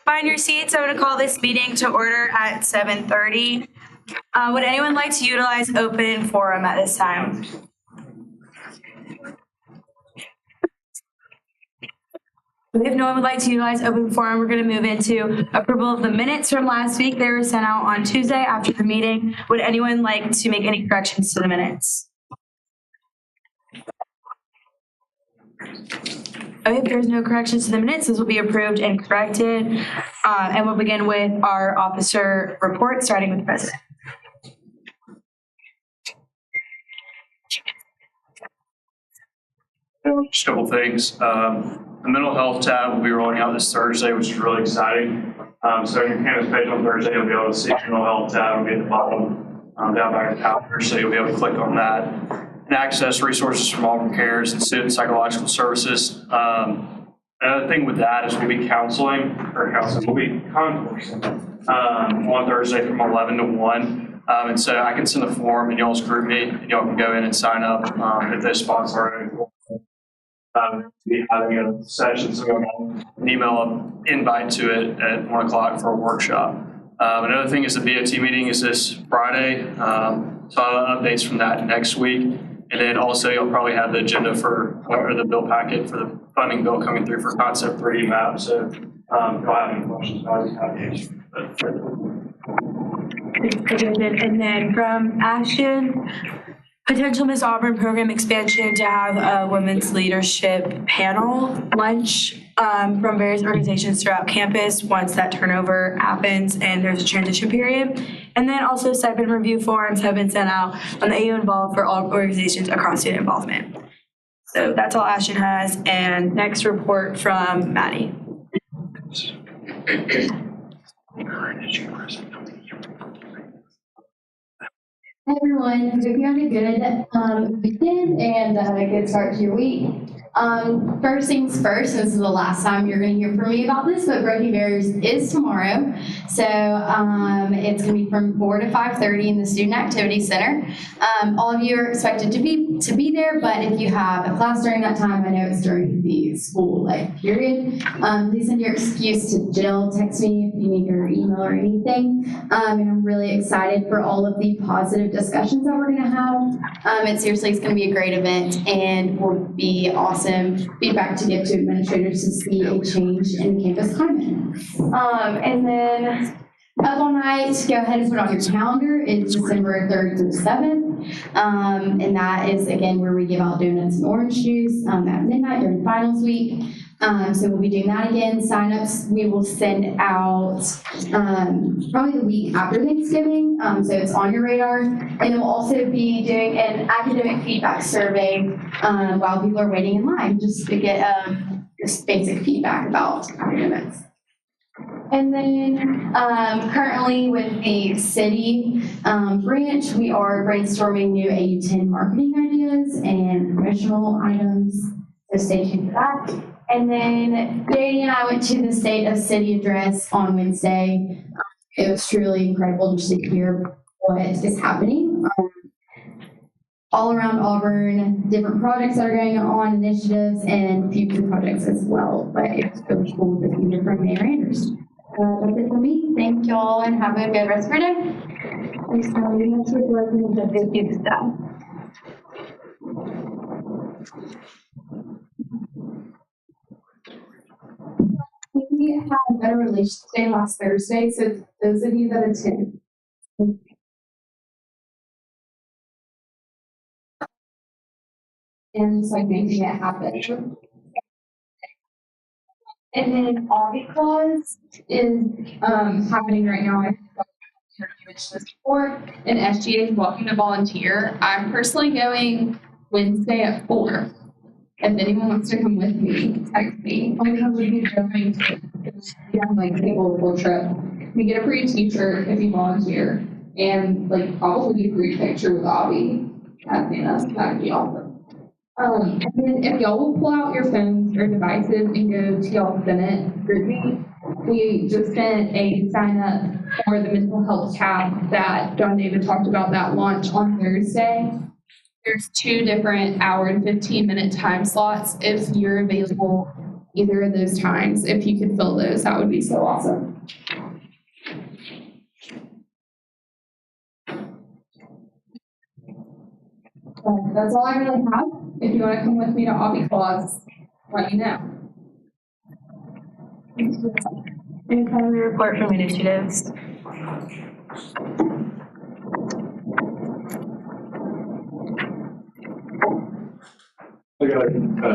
Find your seats. I'm going to call this meeting to order at 7:30. Would anyone like to utilize open forum at this time? If no one would like to utilize open forum, we're going to move into approval of the minutes from last week. They were sent out on Tuesday after the meeting. Would anyone like to make any corrections to the minutes? Okay, if there's no corrections to the minutes, this will be approved and corrected. And we'll begin with our officer report, starting with the president. Just a couple things. The mental health tab will be rolling out this Thursday, which is really exciting. So in your campus page on Thursday, you'll be able to see mental health tab. It'll be at the bottom down by your calendar, so you'll be able to click on that and access resources from Auburn Cares and student psychological services. Another thing with that is we'll be we'll be concourse on Thursday from 11 to 1. And so I can send a form in y'all's group meet, and y'all can go in and sign up if those spots are be having a session, so an email invite to it at 1 o'clock for a workshop. Another thing is the BOT meeting is this Friday, so I'll have updates from that next week. And then also you'll probably have the agenda or the bill packet for the funding bill coming through for concept 3D map. So if y'all have any questions, I'll just have answers. And then from Ashton, potential Miss Auburn program expansion to have a women's leadership panel lunch from various organizations throughout campus once that turnover happens and there's a transition period. And then also stipend review forms have been sent out on the AU Involved for all organizations across student involvement. So that's all Ashton has. And next report from Maddie. Hi everyone, hope you had a good weekend and a good start to your week. First things first, this is the last time you're going to hear from me about this, but Broken Barriers is tomorrow. So it's going to be from 4 to 5:30 in the Student Activity Center. All of you are expected to be there, but if you have a class during that time, I know it's during the school period, please send your excuse to Jill. Text me if you need your email or anything. And I'm really excited for all of the positive discussions that we're going to have. It seriously is going to be a great event and will be awesome feedback to give to administrators to see a change in campus climate. And then up all night, go ahead and put on your calendar. It's December 3rd through 7th. And that is, again, where we give out donuts and orange juice at midnight during finals week. So we'll be doing that again. Sign-ups we will send out probably the week after Thanksgiving, so it's on your radar. And we'll also be doing an academic feedback survey while people are waiting in line, just to get just basic feedback about academics. And then currently with the city branch, we are brainstorming new AU10 marketing ideas and promotional items, so stay tuned for that. And then JD and I went to the State of City address on Wednesday. It was truly incredible just to hear what is happening all around Auburn, different projects that are going on, initiatives, and future projects as well. But it's really cool to hear from Mayor Anderson. That's it for me. Thank you all and have a good rest of your day. Thanks, Molly. Next week, we're going to do stuff. We had a Better Relations Day last Thursday, so those of you that attend. And just making it happen. And then Aubie Clause is happening right now. You mentioned this before, and SGA is welcome to volunteer. I'm personally going Wednesday at 4. If anyone wants to come with me, text me. We'll be going to a table trip. We get a free t-shirt if you volunteer, and probably a free picture with Aubie at us. That'd be awesome. And then if y'all will pull out your phones or devices and go to y'all Senate group meet, we just sent a sign up for the mental health tab that John David talked about that launch on Thursday. There's 2 different hour and 15-minute time slots if you're available either of those times. If you could fill those, that would be so awesome. That's all I really have. If you want to come with me to Obby Claus, let me know. Any kind of report from initiatives? I got a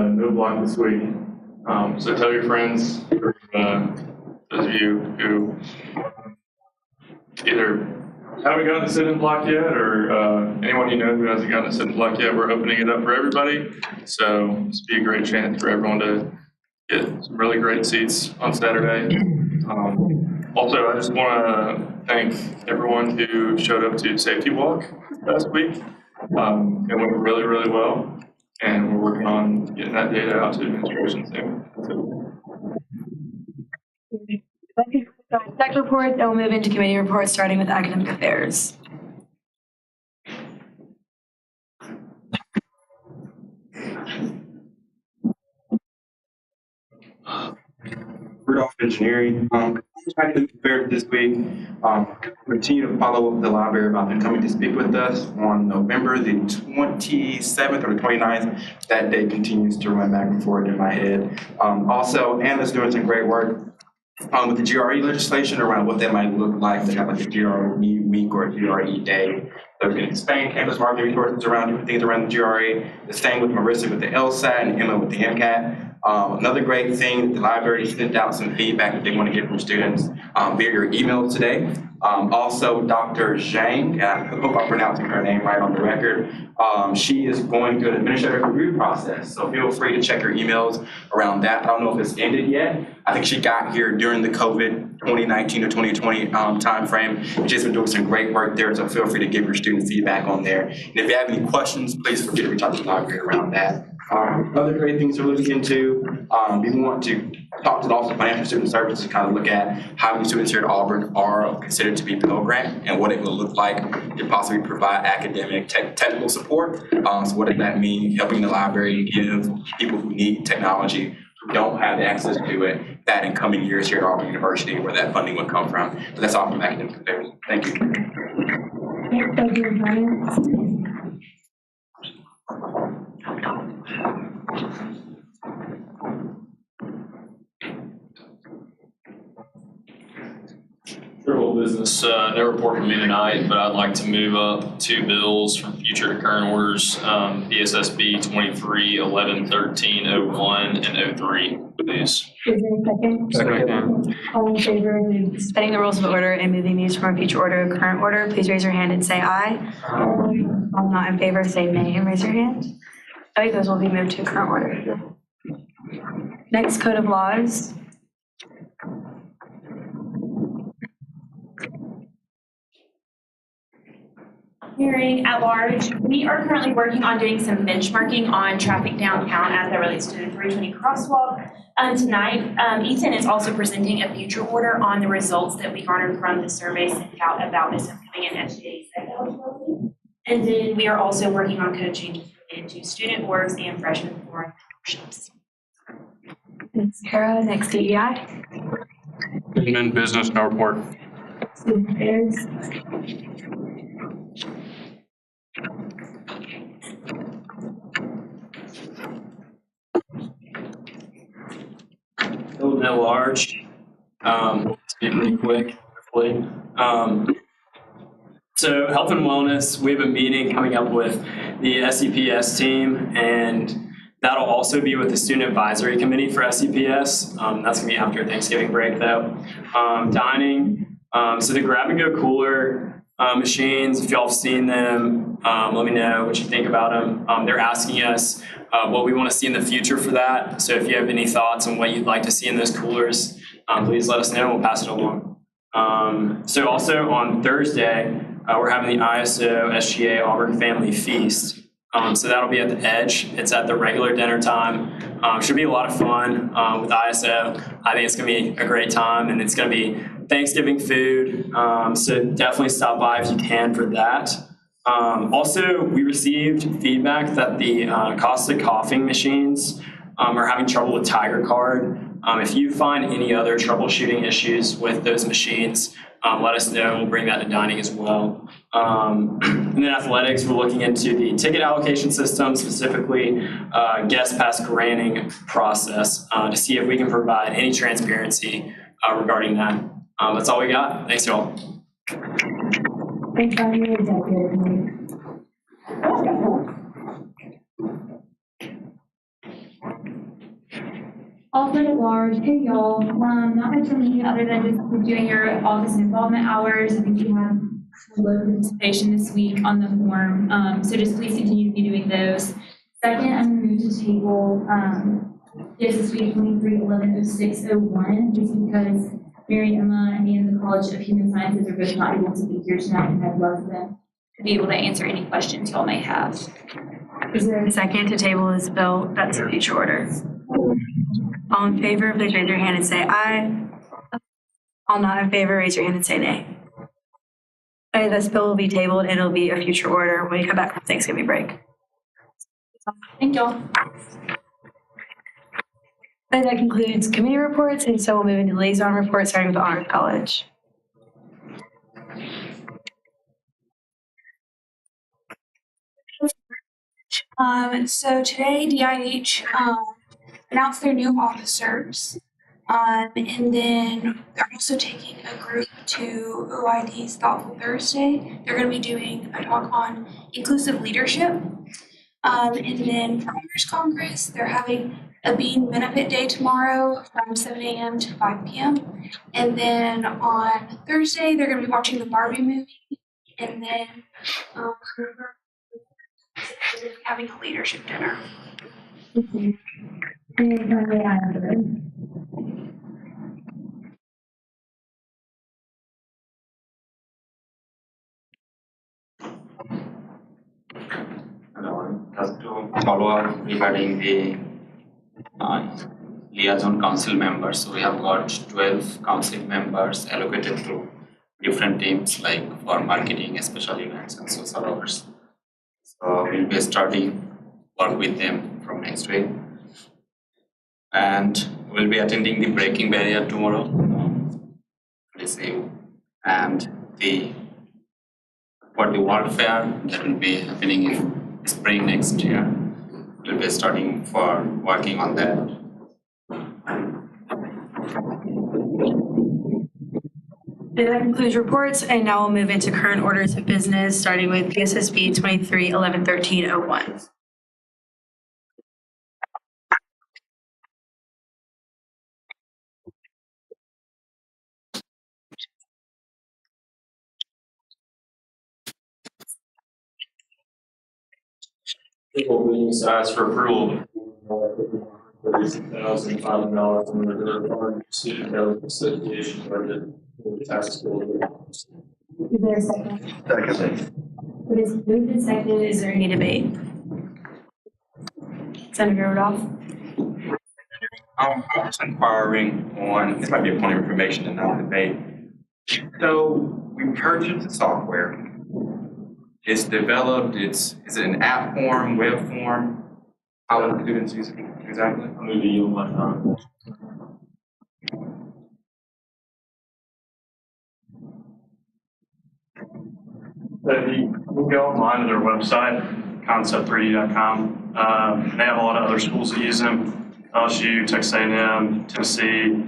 no block this week. So tell your friends, or, those of you who either haven't gotten a sit-in block yet, or anyone you know who hasn't gotten a sit-in block yet, we're opening it up for everybody. So this will be a great chance for everyone to get some really great seats on Saturday. Also, I just want to thank everyone who showed up to Safety Walk last week. It went really, really well. And we're working on getting that data out to administration soon. Tech reports, and we'll move into committee reports, starting with academic affairs. Rudolph Engineering. Academic affairs this week. Continue to follow up the library about them coming to speak with us on November the 27th or the 29th. That date continues to run back and forth in my head. Also, Anna's doing some great work with the GRE legislation around what that might look like to have like a GRE week or a GRE day. So we can expand campus marketing resources around different things around the GRE. The same with Marissa with the LSAT and Emma with the MCAT. Another great thing, the library sent out some feedback that they want to get from students via your email today. Also, Dr. Zhang, I hope I'm pronouncing her name right on the record, she is going through an administrative review process. So feel free to check your emails around that. I don't know if it's ended yet. I think she got here during the COVID 2019 or 2020 timeframe. She's been doing some great work there, so feel free to give your student feedback on there. And if you have any questions, please forget to reach out to the library around that. Other great things to look into, we want to talk to the Office of Financial Student Services to kind of look at how many students here at Auburn are considered to be Pell Grant and what it will look like to possibly provide academic technical support. So what does that mean? Helping the library give people who need technology who don't have access to it that in coming years here at Auburn University where that funding would come from. But that's all from academic affairs. Thank you. Thank you. Sure, business, no report from me tonight, but I'd like to move up 2 bills from future to current orders, BSSB 23, 11, 13, 01, and 03, please. Is there a second? Second. All in favor of suspending the rules of order and moving these from a future order to current order, please raise your hand and say aye. All not in favor, say nay and raise your hand. Okay, those will be moved to current order. Next, code of laws. Hearing at large, we are currently working on doing some benchmarking on traffic downtown as that relates to the 320 crosswalk. Tonight, Ethan is also presenting a future order on the results that we garnered from the survey sent out about this upcoming and SGA eligibility. And then we are also working on code changes related to student orgs and freshman forum memberships. Thanks, Sarah. Next, DEI. Admin business, no report. Student affairs. Building at large, to be pretty quick, hopefully. So health and wellness, we have a meeting coming up with the SEPS team, and that'll also be with the student advisory committee for SEPS. That's gonna be after Thanksgiving break though. Dining, so the grab and go cooler machines, if y'all have seen them, let me know what you think about them. They're asking us what we want to see in the future for that. So if you have any thoughts on what you'd like to see in those coolers, please let us know and we'll pass it along. So also on Thursday, we're having the ISO SGA Auburn Family Feast. So that'll be at the Edge. It's at the regular dinner time. Should be a lot of fun with ISO. I think it's going to be a great time, and it's going to be Thanksgiving food. So definitely stop by if you can for that. Also, we received feedback that the caustic coughing machines are having trouble with Tiger Card. If you find any other troubleshooting issues with those machines, let us know. We'll bring that to dining as well. And then athletics, we're looking into the ticket allocation system, specifically guest pass granting process, to see if we can provide any transparency regarding that. That's all we got. Thanks, y'all. Thanks, Anya, executive. Auburn at large, hey y'all, not much from me other than just doing your office involvement hours. I think you had low participation this week on the form, so just please continue to be doing those. Second, I'm going to move to table DSSB 23110601, just because Mary Emma and the College of Human Sciences are both not able to be here tonight, and I'd love them to be able to answer any questions y'all may have. Is there a second to table this bill? That's a future order. All in favor, please raise your hand and say aye. All not in favor, raise your hand and say nay. Okay, this bill will be tabled and it'll be a future order when we come back from Thanksgiving break. Thank y'all. And that concludes committee reports, and so we'll move into liaison reports, starting with the Honors College. So today DIH announced their new officers, and then they're also taking a group to OID's Thoughtful Thursday. They're going to be doing a talk on inclusive leadership. And then for Honors Congress, they're having a Bean Benefit Day tomorrow from 7 a.m. to 5 p.m. And then on Thursday, they're going to be watching the Barbie movie, and then having a leadership dinner. Just to follow up regarding the liaison council members, so we have got 12 council members allocated to different teams, like for marketing, special events, and social hours. So we'll be starting work with them from next week, and we'll be attending the breaking barrier tomorrow. And for the World Fair that will be happening in spring next year, we'll be starting for working on that. That concludes reports, and now we'll move into current orders of business, starting with PSSB 23111301. People being size for approval. $36,500 in the current student health association budget for the tax school. Is there a second? Second. It is moved and seconded. Is there any debate? Senator Rudolph? I was inquiring on, this might be a point of information and not a debate. So we purchased the software. It's developed, is it an app form, web form? How are the students using it exactly? I'm going to yield my time. So if you go online to their website, concept3d.com, they have a lot of other schools that use them. LSU, Texas A&M, Tennessee,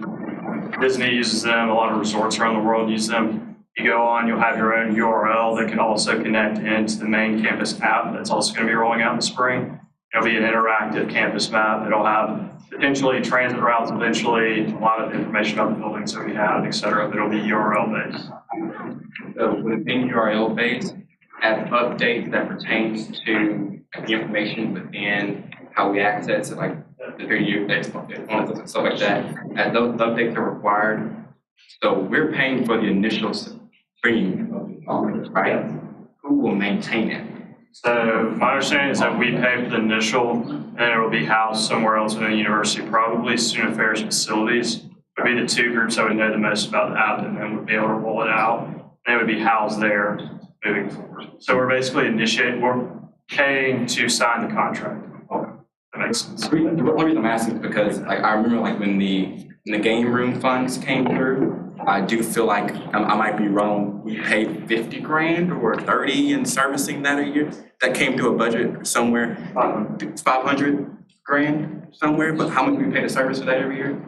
Disney uses them. A lot of resorts around the world use them. You go on, you'll have your own URL that can also connect into the main campus app that's also going to be rolling out in the spring. It'll be an interactive campus map. It'll have potentially transit routes eventually, a lot of information about the buildings that we have, et cetera, but it'll be URL based. So within URL based, as updates that pertains to the information within how we access it, like the video components and stuff like that, as those updates are required. So we're paying for the initial stream of the software, right? Who will maintain it? So my understanding is that we pay for the initial, and it will be housed somewhere else within the university, probably student affairs facilities would be the two groups that would know the most about the app and then would be able to roll it out. And it would be housed there moving forward. So we're basically we're paying to sign the contract. That makes sense. The only reason I'm asking is because I remember when the game room funds came through, I do feel like I might be wrong. We paid 50 grand or 30 in servicing that a year. That came to a budget somewhere, 500 grand somewhere. But how much we pay to service for that every year?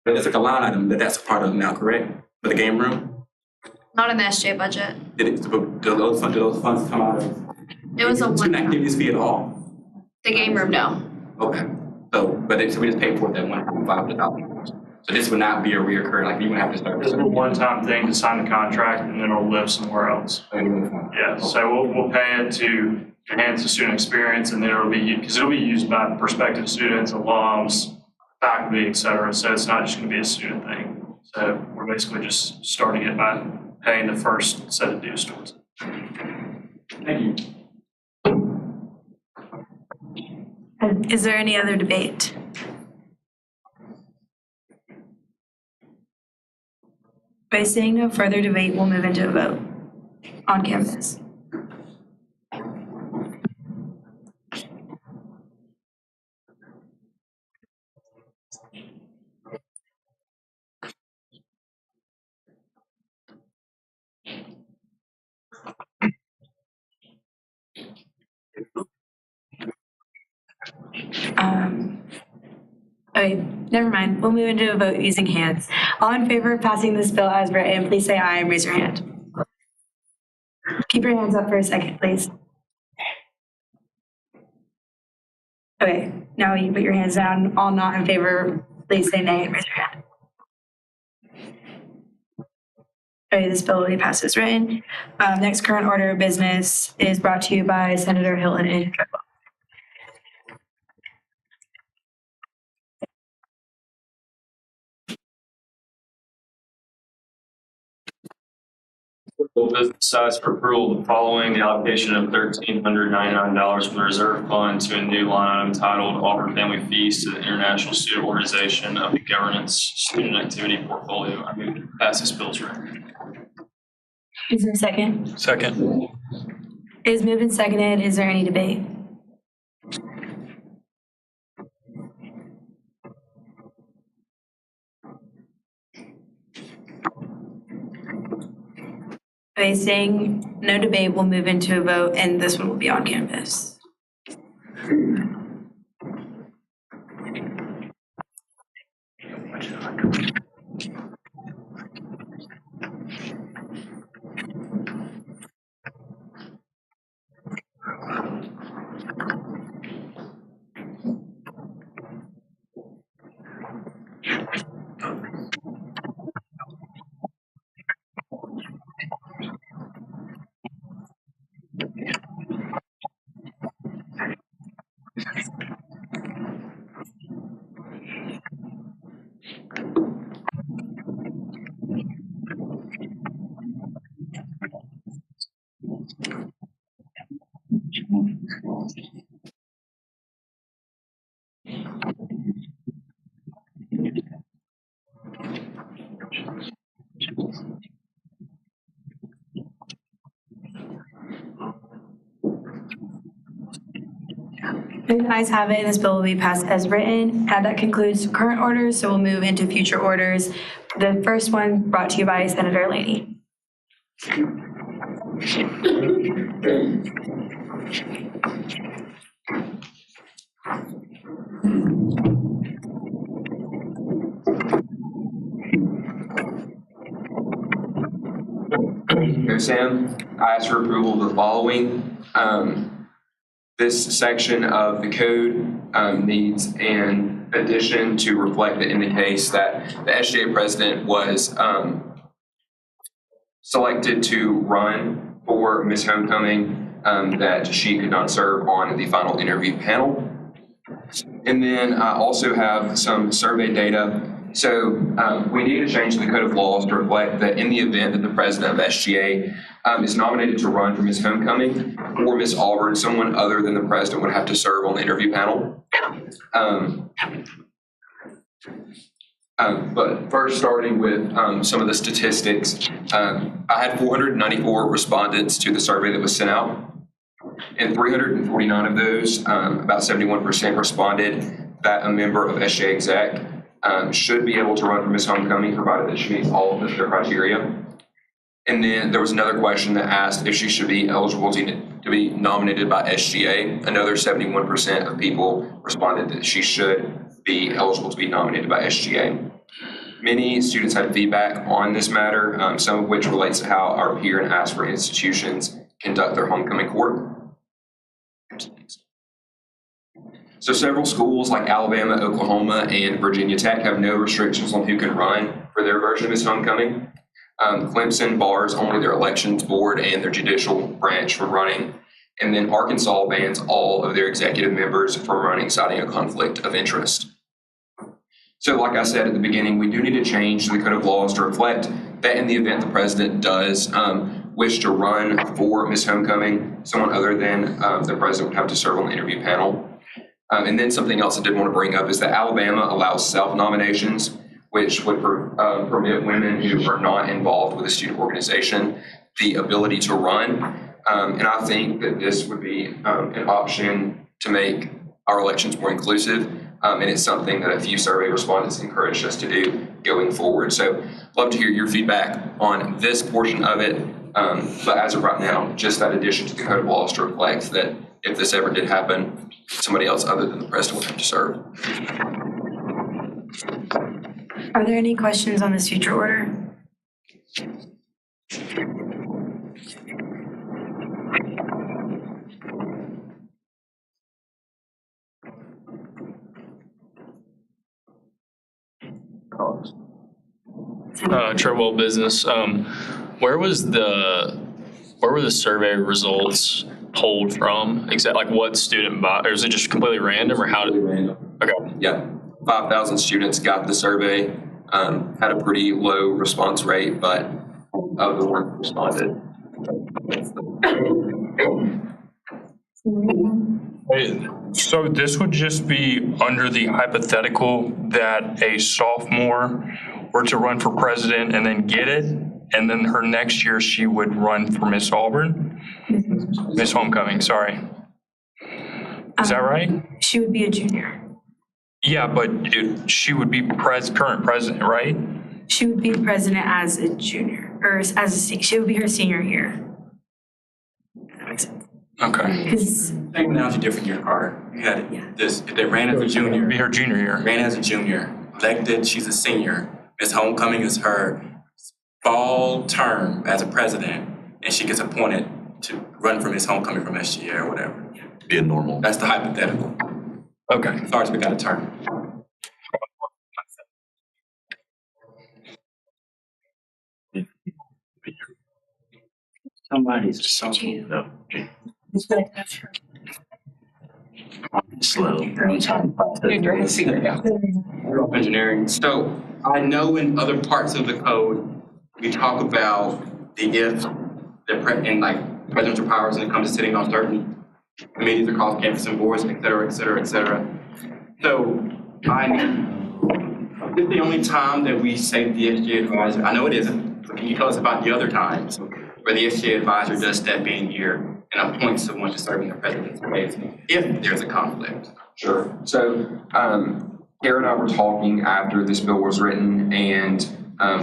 But it's like a line item that's a part of now, correct? For the game room? Not in the SGA budget. Do those funds come out of? It was a student one, activities fee at all? the game room, no. Okay. So we just paid for it that 1.5. So this would not be a reoccurring, you would have to start. It's a one-time thing to sign the contract and then it'll live somewhere else. Yeah, so we'll pay it to enhance the student experience and then it'll be used by prospective students, alums, faculty, et cetera. So it's not just gonna be a student thing. So we're basically just starting it by paying the first set of dues towards it. Thank you. Is there any other debate? By seeing no further debate, we'll move into a vote on campus. Okay, never mind. We'll move into a vote using hands. All in favor of passing this bill as written, please say aye and raise your hand. Keep your hands up for a second, please. Okay, now you put your hands down. All not in favor, please say nay and raise your hand. Okay, this bill will be passed as written. Next current order of business is brought to you by Senator Hilton and Treadwell. Business size for approval the following: the allocation of $1,399 from the reserve fund to a new line item titled Auburn Family Feast to the International Student Organization of the Governance Student Activity Portfolio. I move to pass this bill as written. Is there a second? Second. It is moved and seconded. Is there any debate? Okay, seeing no debate, we'll move into a vote, and this one will be on campus. The ayes have it, and this bill will be passed as written. That concludes current orders, so we'll move into future orders. The first one brought to you by Senator Laney. Mayor Sam, I ask for approval of the following. This section of the code needs an addition to reflect that in the case that the SGA president was selected to run for Miss Homecoming, that she could not serve on the final interview panel. And then I also have some survey data. So we need to change the code of laws to reflect that in the event that the president of SGA is nominated to run for Miss Homecoming or Miss Auburn, someone other than the president would have to serve on the interview panel. But first, starting with some of the statistics, I had 494 respondents to the survey that was sent out. In 349 of those, about 71% responded that a member of SGA exec should be able to run for Miss Homecoming, provided that she meets all of their criteria. And then there was another question that asked if she should be eligible to be nominated by SGA. Another 71% of people responded that she should be eligible to be nominated by SGA. Many students had feedback on this matter, some of which relates to how our peer and ASPR institutions conduct their homecoming court. So several schools like Alabama, Oklahoma, and Virginia Tech have no restrictions on who can run for their version of Miss Homecoming. Clemson bars only their elections board and their judicial branch from running. And then Arkansas bans all of their executive members from running, citing a conflict of interest. So like I said at the beginning, we do need to change the code of laws to reflect that in the event the president does wish to run for Miss Homecoming, someone other than the president would have to serve on the interview panel. And then something else I did want to bring up is that Alabama allows self-nominations, which would permit women who are not involved with a student organization the ability to run. And I think that this would be an option to make our elections more inclusive. And it's something that a few survey respondents encouraged us to do going forward. So love to hear your feedback on this portion of it. But as of right now, just that addition to the code of laws to reflect that if this ever did happen, somebody else other than the president would have to serve. Are there any questions on this future order? Treadwell Business. Where were the survey results pulled from? Exactly, like what student body, or is it just completely random, or how did? Random. Okay. Yeah, 5,000 students got the survey, had a pretty low response rate, but of the ones responded. So this would just be under the hypothetical that a sophomore were to run for president and then get it, and then her next year she would run for Miss Auburn? Miss Homecoming, sorry. Is that right? She would be a junior. Yeah, but she would be current president, right? She would be president as a junior, or she would be her senior year. If that makes sense. Okay. Because I think now it's a different year, Carter. You had this, if they ran as a junior. Be her junior year. Ran as a junior, elected, she's a senior. Miss Homecoming is her fall term as a president, and she gets appointed to run for Miss Homecoming from SGA or whatever. Be a normal. That's the hypothetical. Okay. Sorry to be out of term. Somebody's slow. Engineering. So I know in other parts of the code, we talk about the if, and like presidential powers when it comes to sitting on certain committees across campus and boards, et cetera, et cetera, et cetera. So this is the only time that we say the SGA advisor, I know it isn't, but can you tell us about the other times where the SGA advisor does step in here and appoints someone to serve in the president's place if there's a conflict? Sure. So Kara and I were talking after this bill was written, and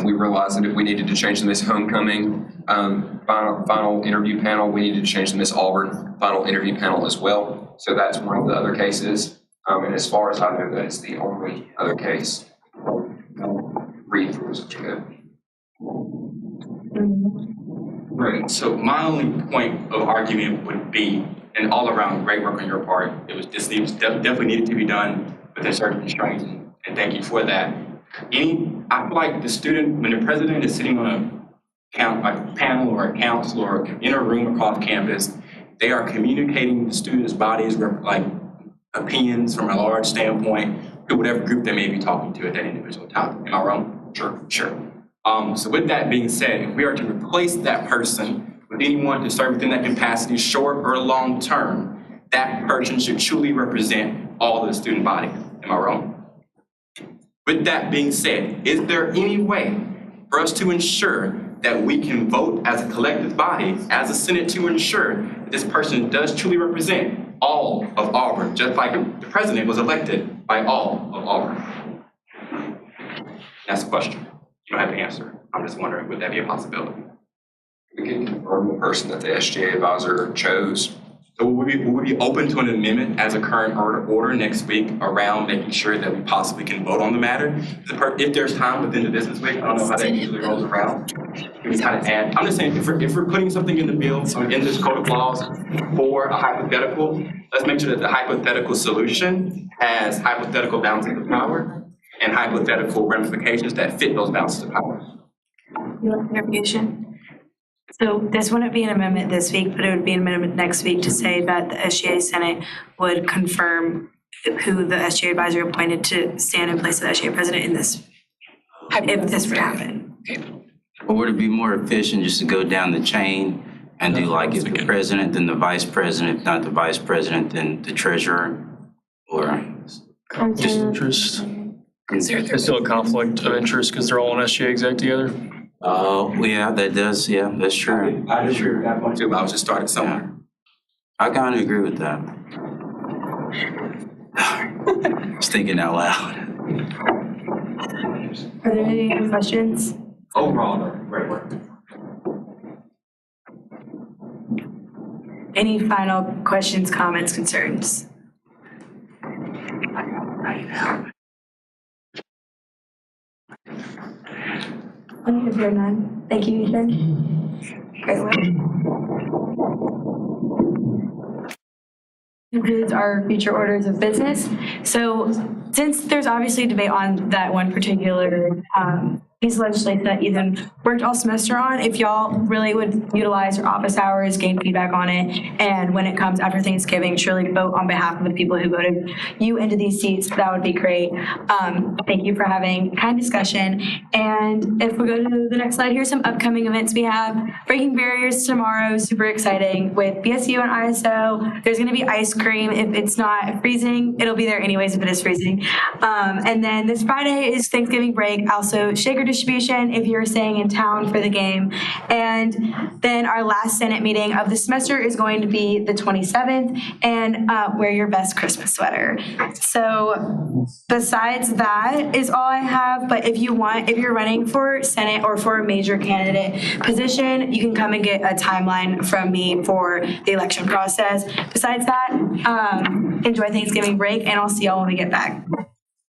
we realized that if we needed to change the Miss Homecoming final interview panel, we needed to change the Miss Auburn final interview panel as well. So that's one of the other cases. And as far as I know, that is the only other case. Read through is good. Right. So my only point of argument would be, and all around great work on your part, this definitely needed to be done within certain constraints, and thank you for that. I feel like the student, when the president is sitting on a panel or a council or in a room across campus, they are communicating the students' bodies, like opinions from a large standpoint to whatever group they may be talking to at that individual topic. Am I wrong? Sure. So with that being said, if we are to replace that person with anyone to serve within that capacity, short or long term, that person should truly represent all of the student body. Am I wrong? With that being said, is there any way for us to ensure that we can vote as a collective body, as a Senate, to ensure that this person does truly represent all of Auburn, just like the president was elected by all of Auburn? That's a question. You don't have to answer. I'm just wondering, would that be a possibility? We can confirm the person that the SGA advisor chose. So would we be open to an amendment as a current order next week around making sure that we possibly can vote on the matter? If there's time within the business week, I don't know how that usually rolls around. We kind of add, I'm just saying, if we're putting something in the bill, so in this code of laws for a hypothetical, let's make sure that the hypothetical solution has hypothetical balances of power and hypothetical ramifications that fit those balances of power. You want clarification? So this wouldn't be an amendment this week, but it would be an amendment next week to say that the SGA Senate would confirm who the SGA advisor appointed to stand in place of the SGA president in this, if this were to happen. Or would it be more efficient just to go down the chain and do like if the president, then the vice president, if not the vice president, then the treasurer? Or Just interest. There's still a conflict of interest because they're all on SGA exec together. oh, yeah, that does, yeah, that's true. I agree with that point too, but I was just starting somewhere. I kind of agree with that. Just thinking out loud. Are there any other questions? Overall, though, great work. Any final questions, comments, concerns? If there are none, thank you, Ethan. Great work. Concludes our future orders of business. So since there's obviously debate on that one particular piece of legislation that Ethan worked all semester on, if y'all really would utilize your office hours, gain feedback on it, and when it comes after Thanksgiving, truly vote on behalf of the people who voted you into these seats, that would be great. Thank you for having kind discussion. And if we go to the next slide, here's some upcoming events we have. Breaking Barriers tomorrow, super exciting with BSU and ISO. There's gonna be ice cream. If it's not freezing, it'll be there anyways if it is freezing. And then this Friday is Thanksgiving break, also shaker distribution if you're staying in town for the game. And then our last Senate meeting of the semester is going to be the 27th, and wear your best Christmas sweater. So besides that is all I have, but if you're running for Senate or for a major candidate position, you can come and get a timeline from me for the election process. Besides that, enjoy Thanksgiving break, and I'll see y'all when we get back.